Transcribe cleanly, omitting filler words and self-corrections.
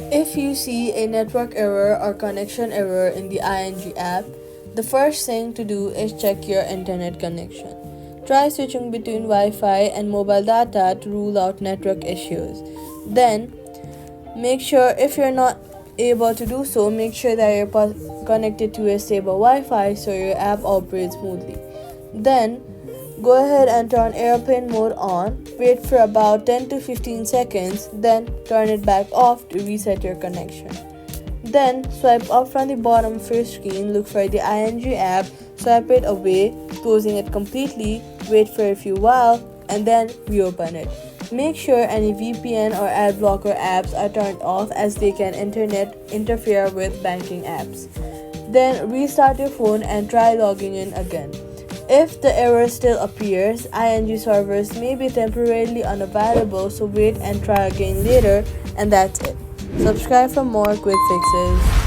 If you see a network error or connection error in the ING app, the first thing to do is check your internet connection. Try switching between Wi-Fi and mobile data to rule out network issues. Then, make sure if you're not able to do so, make sure that you're connected to a stable Wi-Fi so your app operates smoothly. Then, go ahead and turn airplane mode on, wait for about 10 to 15 seconds, then turn it back off to reset your connection. Then swipe up from the bottom of your screen, look for the ING app, swipe it away, closing it completely, wait for a few while, and then reopen it. Make sure any VPN or ad blocker apps are turned off as they can interfere with banking apps. Then restart your phone and try logging in again. If the error still appears, ING servers may be temporarily unavailable, so wait and try again later, and that's it. Subscribe for more quick fixes.